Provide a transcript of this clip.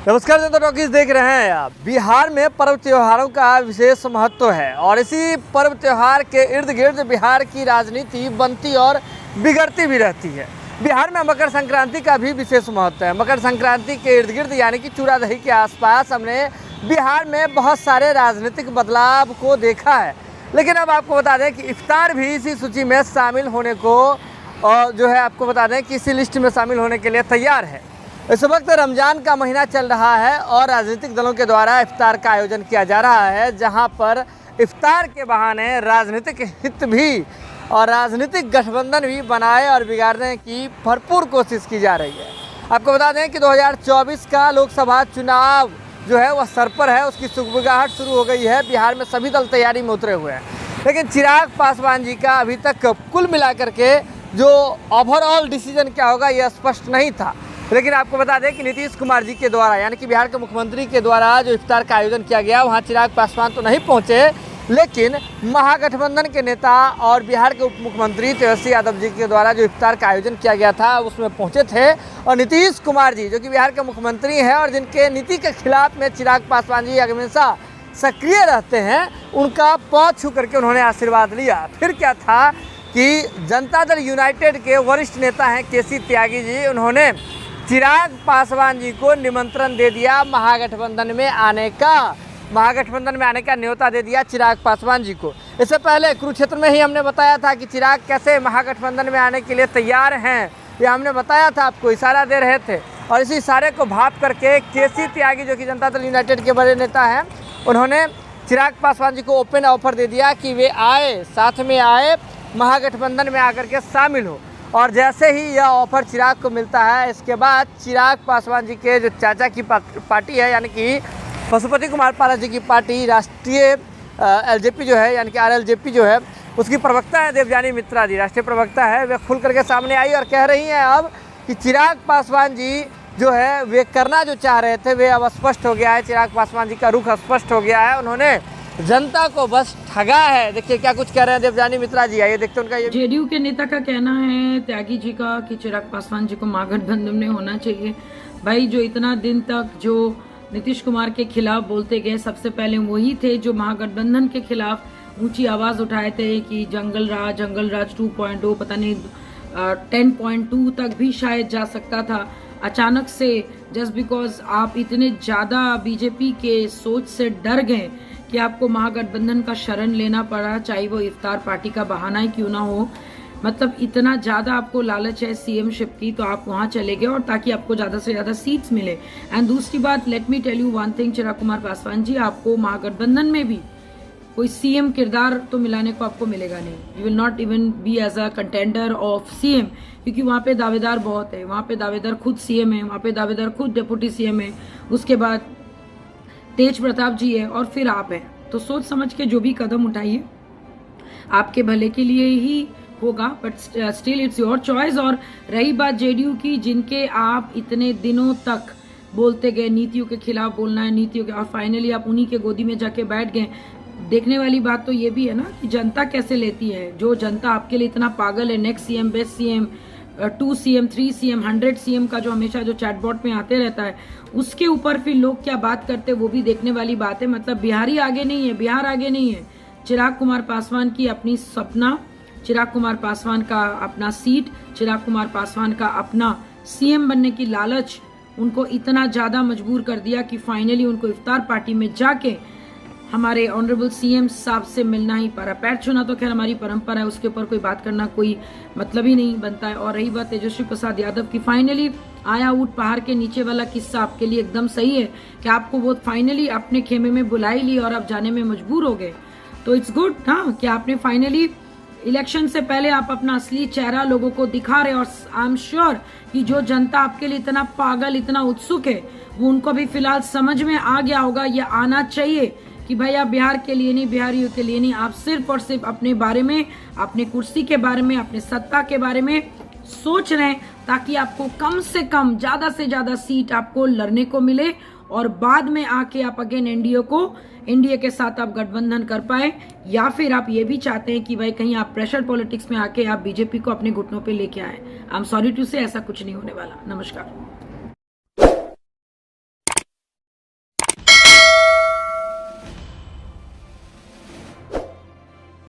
नमस्कार, जनता टॉकीज देख रहे हैं आप। बिहार में पर्व त्योहारों का विशेष महत्व है और इसी पर्व त्योहार के इर्द गिर्द बिहार की राजनीति बनती और बिगड़ती भी रहती है। बिहार में मकर संक्रांति का भी विशेष महत्व है। मकर संक्रांति के इर्द गिर्द यानी कि चूड़ा दही के आसपास हमने बिहार में बहुत सारे राजनीतिक बदलाव को देखा है। लेकिन अब आपको बता दें कि इफ्तार भी इसी सूची में शामिल होने को और जो है आपको बता दें कि इसी लिस्ट में शामिल होने के लिए तैयार है। इस वक्त रमज़ान का महीना चल रहा है और राजनीतिक दलों के द्वारा इफ्तार का आयोजन किया जा रहा है, जहां पर इफ्तार के बहाने राजनीतिक हित भी और राजनीतिक गठबंधन भी बनाए और बिगाड़ने की भरपूर कोशिश की जा रही है। आपको बता दें कि 2024 का लोकसभा चुनाव जो है वह सर पर है, उसकी सुगबुगाहट शुरू हो गई है। बिहार में सभी दल तैयारी में उतरे हुए हैं, लेकिन चिराग पासवान जी का अभी तक कुल मिलाकर के जो ओवरऑल डिसीजन क्या होगा यह स्पष्ट नहीं था। लेकिन आपको बता दें कि नीतीश कुमार जी के द्वारा यानी कि बिहार के मुख्यमंत्री के द्वारा जो इफ्तार का आयोजन किया गया वहां चिराग पासवान तो नहीं पहुंचे, लेकिन महागठबंधन के नेता और बिहार के उप मुख्यमंत्री तेजस्वी यादव जी के द्वारा जो इफ्तार का आयोजन किया गया था उसमें पहुंचे थे। और नीतीश कुमार जी जो कि बिहार के मुख्यमंत्री हैं और जिनके नीति के खिलाफ में चिराग पासवान जी हमेशा सक्रिय रहते हैं, उनका पाँव छू करके उन्होंने आशीर्वाद लिया। फिर क्या था कि जनता दल यूनाइटेड के वरिष्ठ नेता हैं केसी त्यागी जी, उन्होंने चिराग पासवान जी को निमंत्रण दे दिया महागठबंधन में आने का न्योता दे दिया चिराग पासवान जी को। इससे पहले कुरुक्षेत्र में ही हमने बताया था कि चिराग कैसे महागठबंधन में आने के लिए तैयार हैं, ये हमने बताया था, आपको इशारा दे रहे थे। और इसी इशारे को भाप करके केसी त्यागी जो कि जनता दल यूनाइटेड के बड़े नेता हैं, उन्होंने चिराग पासवान जी को ओपन ऑफर दे दिया कि वे आए, साथ में आए, महागठबंधन में आकर के शामिल हो। और जैसे ही यह ऑफर चिराग को मिलता है, इसके बाद चिराग पासवान जी के जो चाचा की पार्टी है यानी कि पशुपति कुमार पारस जी की पार्टी राष्ट्रीय एलजेपी जो है यानी कि आरएलजेपी जो है, उसकी प्रवक्ता है देवयानी मित्रा जी, राष्ट्रीय प्रवक्ता है, वे खुल करके सामने आई और कह रही हैं अब कि चिराग पासवान जी जो है वे करना जो चाह रहे थे वे अब स्पष्ट हो गया है। चिराग पासवान जी का रुख स्पष्ट हो गया है, उन्होंने जनता को बस ठगा है। देखिए क्या कुछ कह रहे हैं देवयानी मित्रा जी, आइए देखते हैं उनका। ये जेडीयू के नेता का कहना है त्यागी जी का कि चिराग पासवान जी को महागठबंधन में होना चाहिए। भाई जो इतना दिन तक जो नीतीश कुमार के खिलाफ बोलते गए, सबसे पहले वही थे जो महागठबंधन के खिलाफ ऊंची आवाज उठाए थे कि जंगल राज 2.0 पता नहीं 10.2 तक भी शायद जा सकता था। अचानक से जस्ट बिकॉज आप इतने ज्यादा बीजेपी के सोच से डर गए कि आपको महागठबंधन का शरण लेना पड़ा, चाहे वो इफ्तार पार्टी का बहाना ही क्यों ना हो। मतलब इतना ज्यादा आपको लालच है सीएम शिप की, तो आप वहां चले गए और ताकि आपको ज्यादा से ज्यादा सीट्स मिले। एंड दूसरी बात, let me tell you one thing, Chirag Kumar Paswan ji, आपको महागठबंधन में भी कोई सीएम किरदार तो मिलाने को आपको मिलेगा नहीं। You will not even be as a contender of CM, क्योंकि वहां पे दावेदार बहुत है। वहां पे दावेदार खुद सीएम है, वहां पे दावेदार खुद डिप्टी सीएम है, उसके बाद तेज प्रताप जी है और फिर आप हैं। तो सोच समझ के जो भी कदम उठाइए, आपके भले के लिए ही होगा, but still it's your choice. और रही बात जेडीयू की, जिनके आप इतने दिनों तक बोलते गए नीतियों के खिलाफ बोलना है, नीतियों के, और फाइनली आप उन्हीं के गोदी में जाके बैठ गए। देखने वाली बात तो ये भी है ना कि जनता कैसे लेती है। जो जनता आपके लिए इतना पागल है, next CM, best CM, 2 CM, 3 CM, 100 CM का जो हमेशा जो चैटबॉट में आते रहता है, उसके ऊपर फिर लोग क्या बात करते हैं वो भी देखने वाली बात है। मतलब बिहारी आगे नहीं है, बिहार आगे नहीं है। चिराग कुमार पासवान की अपनी सपना, चिराग कुमार पासवान का अपना सीट, चिराग कुमार पासवान का अपना सीएम बनने की लालच उनको इतना ज्यादा मजबूर कर दिया कि फाइनली उनको इफ्तार पार्टी में जाके हमारे ऑनरेबल सीएम साहब से मिलना ही पड़ा। पैर छूना तो खैर हमारी परंपरा है, उसके ऊपर कोई बात करना कोई मतलब ही नहीं बनता है। और रही बात तेजस्वी प्रसाद यादव की, फाइनली आया ऊँट पहाड़ के नीचे वाला किस्सा आपके लिए एकदम सही है कि आपको वो फाइनली अपने खेमे में बुला ही ली और आप जाने में मजबूर हो गए। तो इट्स गुड हाँ कि आपने फाइनली इलेक्शन से पहले आप अपना असली चेहरा लोगों को दिखा रहे। और आई एम श्योर कि जो जनता आपके लिए इतना पागल, इतना उत्सुक है, वो उनको भी फिलहाल समझ में आ गया होगा, ये आना चाहिए कि भाई आप बिहार के लिए नहीं, बिहारियों के लिए नहीं, आप सिर्फ और सिर्फ अपने बारे में, अपने कुर्सी के बारे में, अपने सत्ता के बारे में सोच रहे हैं, ताकि आपको कम से कम ज्यादा से ज्यादा सीट आपको लड़ने को मिले और बाद में आके आप अगेन एनडीए के साथ आप गठबंधन कर पाए। या फिर आप ये भी चाहते हैं कि भाई कहीं आप प्रेशर पॉलिटिक्स में आके आप बीजेपी को अपने घुटनों पे लेके आए। आई एम सॉरी टू से ऐसा कुछ नहीं होने वाला। नमस्कार।